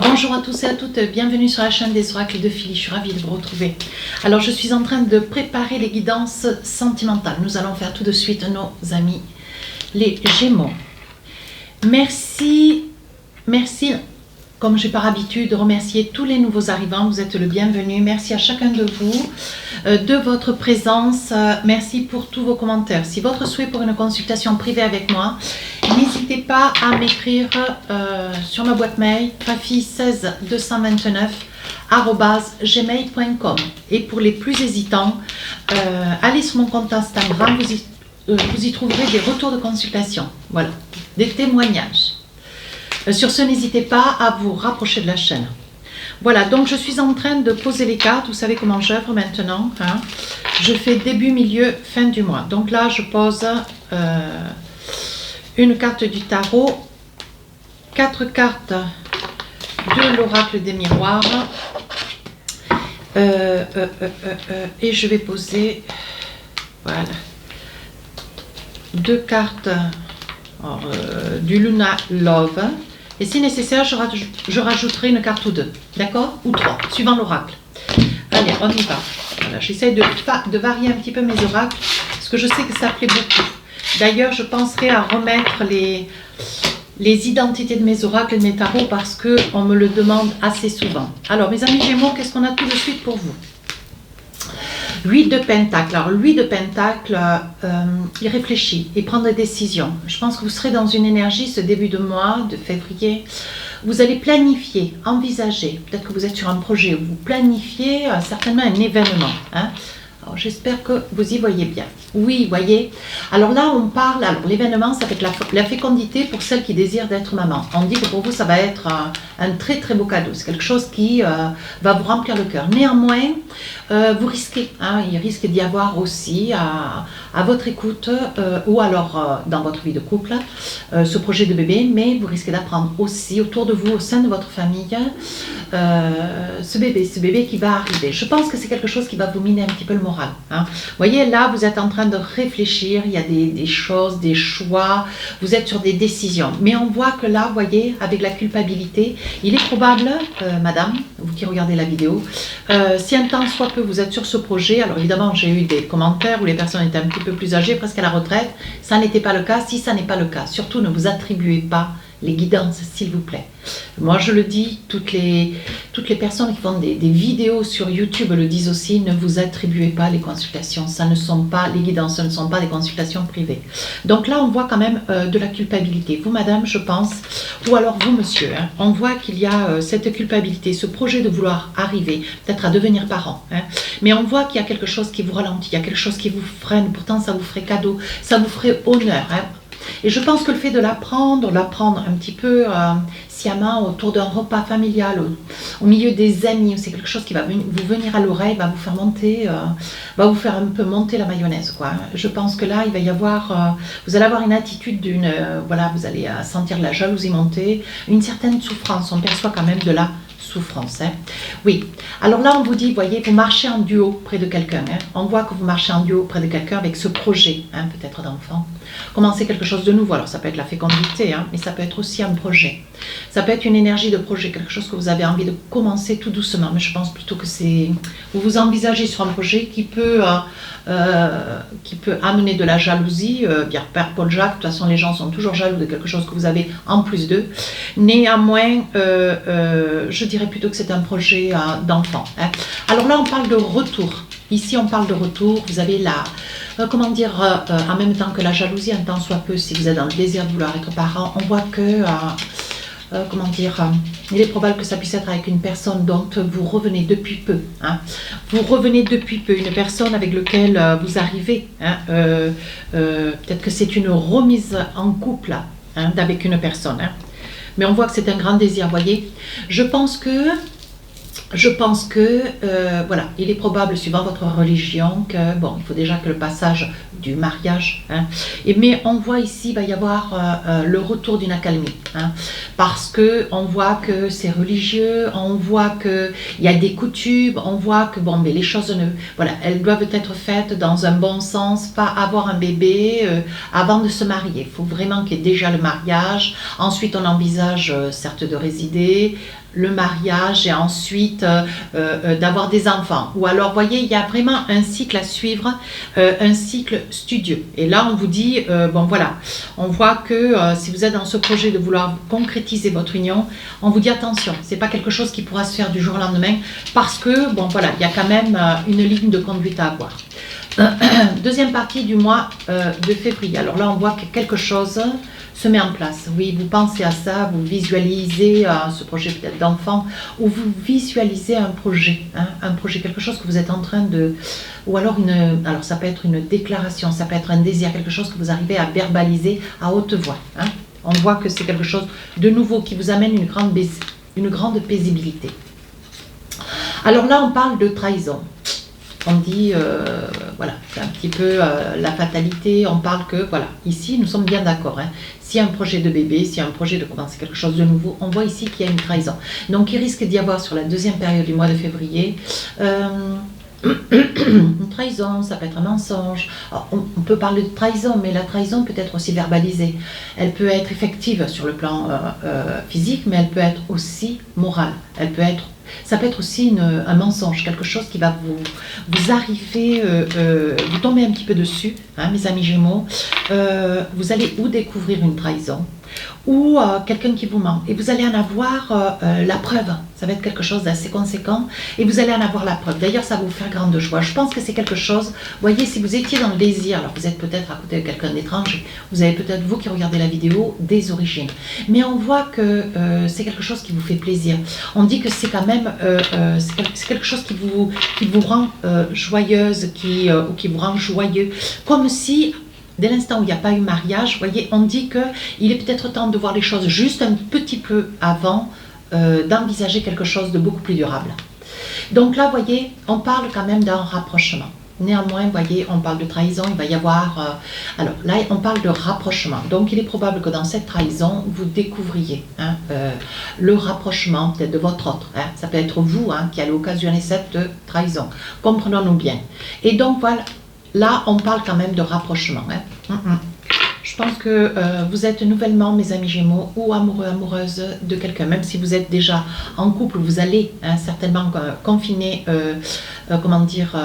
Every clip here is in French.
Bonjour à tous et à toutes, bienvenue sur la chaîne des oracles de Philly, je suis ravie de vous retrouver. Alors je suis en train de préparer les guidances sentimentales. Nous allons faire tout de suite nos amis les Gémeaux. Merci, comme j'ai par habitude, de remercier tous les nouveaux arrivants, vous êtes le bienvenu. Merci à chacun de vous de votre présence, merci pour tous vos commentaires. Si votre souhait pour une consultation privée avec moi, n'hésitez pas à m'écrire sur ma boîte mail fafi16229@gmail.com. Et pour les plus hésitants, allez sur mon compte Instagram, vous y trouverez des retours de consultation, voilà, des témoignages. Sur ce, n'hésitez pas à vous rapprocher de la chaîne. Voilà, donc je suis en train de poser les cartes. Vous savez comment j'œuvre maintenant, hein. Je fais début, milieu, fin du mois. Donc là, je pose une carte du tarot, 4 cartes de l'oracle des miroirs, et je vais poser, voilà, 2 cartes du Luna Love. Et si nécessaire, je rajouterai une carte ou 2, d'accord? Ou 3, suivant l'oracle. Allez, on y va. Voilà, j'essaie de varier un petit peu mes oracles, parce que je sais que ça plaît beaucoup. D'ailleurs, je penserai à remettre les identités de mes oracles et de mes tarots, parce qu'on me le demande assez souvent. Alors, mes amis Gémeaux, qu'est-ce qu'on a tout de suite pour vous? 8 de Pentacle. Alors, 8 de Pentacle, il réfléchit, il prend des décisions. Je pense que vous serez dans une énergie, ce début de mois, de février. Vous allez planifier, envisager. Peut-être que vous êtes sur un projet où vous planifiez certainement un événement, hein. Alors, j'espère que vous y voyez bien. Oui, voyez. Alors là, on parle, alors l'événement, ça fait la fécondité pour celles qui désirent d'être maman. On dit que pour vous, ça va être un très très beau cadeau. C'est quelque chose qui va vous remplir le cœur. Néanmoins, vous risquez, hein, il risque d'y avoir aussi à votre écoute ou alors dans votre vie de couple, ce projet de bébé, mais vous risquez d'apprendre aussi autour de vous, au sein de votre famille, ce bébé qui va arriver. Je pense que c'est quelque chose qui va vous miner un petit peu le moral, hein. Vous voyez, là, vous êtes en train de réfléchir, il y a des choses, des choix, vous êtes sur des décisions. Mais on voit que là, vous voyez, avec la culpabilité, il est probable, madame, vous qui regardez la vidéo, si un temps soit peu vous êtes sur ce projet, alors évidemment, j'ai eu des commentaires où les personnes étaient un petit peu plus âgées, presque à la retraite, ça n'était pas le cas. Si ça n'est pas le cas, surtout ne vous attribuez pas les guidances, s'il vous plaît. Moi, je le dis, toutes les personnes qui font des vidéos sur YouTube le disent aussi, ne vous attribuez pas les consultations. Ça ne sont pas les guidances, ce ne sont pas des consultations privées. Donc là, on voit quand même de la culpabilité. Vous, madame, je pense, ou alors vous, monsieur, hein, on voit qu'il y a cette culpabilité, ce projet de vouloir arriver, peut-être à devenir parent, hein, mais on voit qu'il y a quelque chose qui vous ralentit, il y a quelque chose qui vous freine, pourtant ça vous ferait cadeau, ça vous ferait honneur, hein. Et je pense que le fait de l'apprendre un petit peu sciemment autour d'un repas familial, au milieu des amis, c'est quelque chose qui va vous venir à l'oreille, va vous faire monter, va vous faire un peu monter la mayonnaise, quoi. Je pense que là, il va y avoir, vous allez avoir une attitude voilà, vous allez sentir de la jalousie monter, une certaine souffrance, on perçoit quand même de la souffrance, hein. Oui, alors là on vous dit, voyez, vous marchez en duo près de quelqu'un, hein. On voit que vous marchez en duo près de quelqu'un avec ce projet, hein, peut-être d'enfant, commencer quelque chose de nouveau. Alors ça peut être la fécondité, hein, mais ça peut être aussi un projet, ça peut être une énergie de projet, quelque chose que vous avez envie de commencer tout doucement, mais je pense plutôt que c'est, vous vous envisagez sur un projet qui peut amener de la jalousie, bien Père Paul Jacques, de toute façon les gens sont toujours jaloux de quelque chose que vous avez en plus d'eux. Néanmoins, je dirais plutôt que c'est un projet d'enfant, hein. Alors là on parle de retour, ici on parle de retour, vous avez la, comment dire, en même temps que la jalousie, un temps soit peu, si vous êtes dans le désir de vouloir être parent, on voit que, comment dire, il est probable que ça puisse être avec une personne dont vous revenez depuis peu, hein. Vous revenez depuis peu, une personne avec laquelle vous arrivez, hein, peut-être que c'est une remise en couple, hein, avec une personne, hein. Mais on voit que c'est un grand désir, voyez. Je pense que je pense que, voilà, il est probable, suivant votre religion, que, bon, il faut déjà que le passage du mariage, hein, mais on voit ici, il va y avoir le retour d'une accalmie, hein, parce que on voit que c'est religieux, on voit qu'il y a des coutumes, on voit que, bon, mais les choses, voilà, elles doivent être faites dans un bon sens, pas avoir un bébé avant de se marier. Il faut vraiment qu'il y ait déjà le mariage, ensuite on envisage, certes, de résider, le mariage et ensuite d'avoir des enfants. Ou alors, vous voyez, il y a vraiment un cycle à suivre, un cycle studieux. Et là, on vous dit, bon voilà, on voit que si vous êtes dans ce projet de vouloir concrétiser votre union, on vous dit attention, c'est pas quelque chose qui pourra se faire du jour au lendemain parce que, bon voilà, il y a quand même une ligne de conduite à avoir. Deuxième partie du mois de février. Alors là, on voit que quelque chose se met en place. Oui, vous pensez à ça, vous visualisez ce projet peut-être d'enfant, ou vous visualisez un projet, quelque chose que vous êtes en train de... Ou alors, alors ça peut être une déclaration, ça peut être un désir, quelque chose que vous arrivez à verbaliser à haute voix. Hein. On voit que c'est quelque chose de nouveau qui vous amène une grande paisibilité. Alors là, on parle de trahison. On dit, voilà, c'est un petit peu la fatalité, on parle que, voilà, ici, nous sommes bien d'accord. Hein. S'il y a un projet de bébé, s'il y a un projet de commencer quelque chose de nouveau, on voit ici qu'il y a une trahison. Donc, il risque d'y avoir sur la deuxième période du mois de février, une trahison, ça peut être un mensonge. Alors, on peut parler de trahison, mais la trahison peut être aussi verbalisée. Elle peut être effective sur le plan physique, mais elle peut être aussi morale. Ça peut être aussi un mensonge, quelque chose qui va vous arriver, vous tomber un petit peu dessus, hein, mes amis Gémeaux. Vous allez ou découvrir une trahison, ou quelqu'un qui vous ment. Et vous allez en avoir la preuve. Ça va être quelque chose d'assez conséquent. Et vous allez en avoir la preuve. D'ailleurs, ça va vous faire grande joie. Je pense que c'est quelque chose, vous voyez, si vous étiez dans le désir, alors vous êtes peut-être à côté de quelqu'un d'étranger, vous avez peut-être, vous qui regardez la vidéo, des origines. Mais on voit que c'est quelque chose qui vous fait plaisir. On dit que c'est quand même, c'est quelque chose qui vous rend joyeuse, ou qui vous rend joyeux. Comme si... Dès l'instant où il n'y a pas eu mariage, vous voyez, on dit qu'il est peut-être temps de voir les choses juste un petit peu avant d'envisager quelque chose de beaucoup plus durable. Donc là, vous voyez, on parle quand même d'un rapprochement. Néanmoins, vous voyez, on parle de trahison, il va y avoir... alors là, on parle de rapprochement. Donc il est probable que dans cette trahison, vous découvriez le rapprochement peut-être de votre autre. Hein. Ça peut être vous qui allez occasionner cette trahison. Comprenons-nous bien. Et donc voilà. Là, on parle quand même de rapprochement. Hein. Je pense que vous êtes nouvellement, mes amis Gémeaux, ou amoureux, amoureuses de quelqu'un. Même si vous êtes déjà en couple, vous allez certainement confiner, comment dire,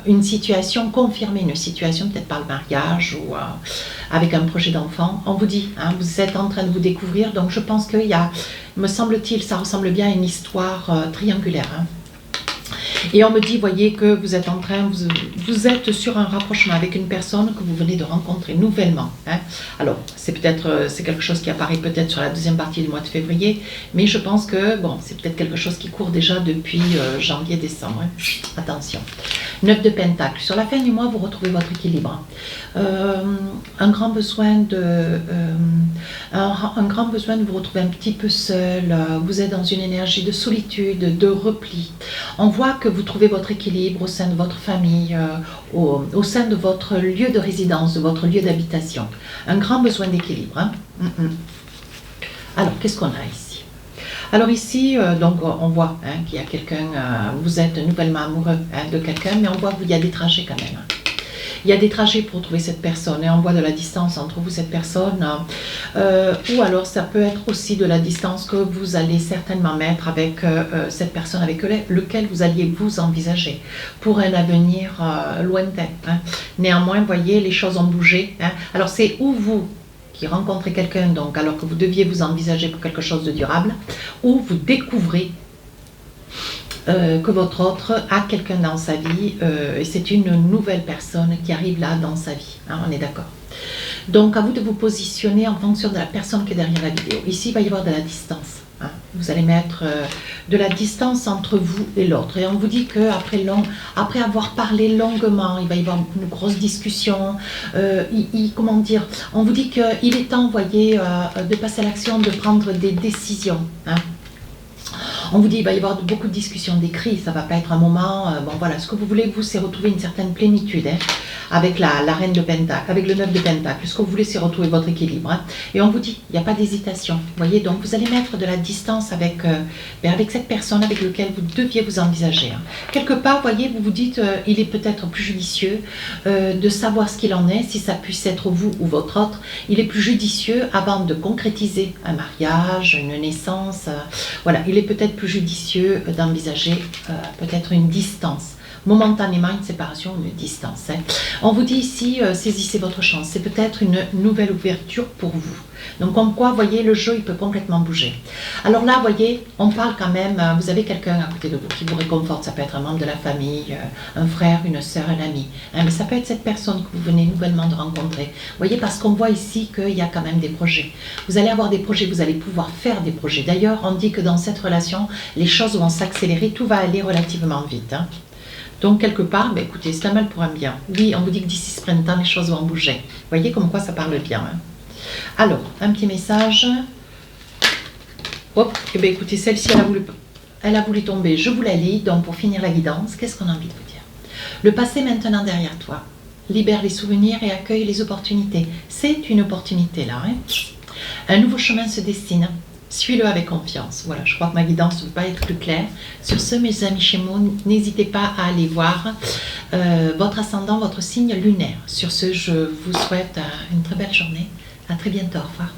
une situation, confirmer une situation, peut-être par le mariage ou avec un projet d'enfant. On vous dit, vous êtes en train de vous découvrir. Donc, je pense qu'il y a, me semble-t-il, ça ressemble bien à une histoire triangulaire. Hein. Et on me dit, voyez, que vous êtes en train, vous êtes sur un rapprochement avec une personne que vous venez de rencontrer nouvellement. Hein. Alors, c'est quelque chose qui apparaît peut-être sur la deuxième partie du mois de février, mais je pense que, bon, c'est peut-être quelque chose qui court déjà depuis janvier, décembre. Hein. Attention. 9 de Pentacle. Sur la fin du mois, vous retrouvez votre équilibre. Un grand besoin de vous retrouver un petit peu seul. Vous êtes dans une énergie de solitude, de repli. On voit que vous trouvez votre équilibre au sein de votre famille, au sein de votre lieu de résidence, de votre lieu d'habitation. Un grand besoin d'équilibre. Hein. Alors, qu'est-ce qu'on a ici? Alors ici, donc on voit qu'il y a quelqu'un, vous êtes nouvellement amoureux de quelqu'un, mais on voit qu'il y a des trajets quand même. Il y a des trajets pour trouver cette personne et on voit de la distance entre vous et cette personne. Ou alors ça peut être aussi de la distance que vous allez certainement mettre avec cette personne avec lequel vous alliez vous envisager pour un avenir lointain. Hein. Néanmoins, vous voyez, les choses ont bougé. Hein. Alors c'est où vous qui rencontrez quelqu'un, donc alors que vous deviez vous envisager pour quelque chose de durable, ou vous découvrez que votre autre a quelqu'un dans sa vie et c'est une nouvelle personne qui arrive là dans sa vie, hein, on est d'accord. Donc à vous de vous positionner en fonction de la personne qui est derrière la vidéo. Ici il va y avoir de la distance, hein. Vous allez mettre de la distance entre vous et l'autre et on vous dit qu'après avoir parlé longuement, il va y avoir une grosse discussion, comment dire, on vous dit qu'il est temps, voyez, de passer à l'action, de prendre des décisions, hein. On vous dit qu'il va y avoir beaucoup de discussions, d'écrits, ça ne va pas être un moment... bon voilà, ce que vous voulez, vous, c'est retrouver une certaine plénitude, hein, avec la reine de Pentacle, avec le 9 de Pentacle. Ce que vous voulez, c'est retrouver votre équilibre. Hein. Et on vous dit, il n'y a pas d'hésitation. Vous voyez, donc vous allez mettre de la distance avec cette personne avec laquelle vous deviez vous envisager. Hein. Quelque part, vous voyez, vous vous dites, il est peut-être plus judicieux de savoir ce qu'il en est, si ça puisse être vous ou votre autre. Il est plus judicieux avant de concrétiser un mariage, une naissance. Voilà, il est peut-être plus judicieux d'envisager peut-être une distance. Momentanément, une séparation, une distance. Hein. On vous dit ici, saisissez votre chance. C'est peut-être une nouvelle ouverture pour vous. Donc, comme quoi, vous voyez, le jeu, il peut complètement bouger. Alors là, vous voyez, on parle quand même, vous avez quelqu'un à côté de vous qui vous réconforte. Ça peut être un membre de la famille, un frère, une sœur, un ami. Hein, mais ça peut être cette personne que vous venez nouvellement de rencontrer. Vous voyez, parce qu'on voit ici qu'il y a quand même des projets. Vous allez avoir des projets, vous allez pouvoir faire des projets. D'ailleurs, on dit que dans cette relation, les choses vont s'accélérer, tout va aller relativement vite. Hein. Donc, quelque part, ben, écoutez, c'est un mal pour un bien. Oui, on vous dit que d'ici ce printemps, les choses vont bouger. Vous voyez comme quoi ça parle bien. Hein. Alors, un petit message. Hop, eh bien, écoutez, celle-ci, elle a voulu tomber. Je vous la lis. Donc, pour finir la guidance, qu'est-ce qu'on a envie de vous dire? Le passé maintenant derrière toi. Libère les souvenirs et accueille les opportunités. C'est une opportunité là. Hein. Un nouveau chemin se dessine. Suis-le avec confiance. Voilà, je crois que ma guidance ne peut pas être plus claire. Sur ce, mes amis Gémeaux, n'hésitez pas à aller voir votre ascendant, votre signe lunaire. Sur ce, je vous souhaite une très belle journée. À très bientôt. Au revoir.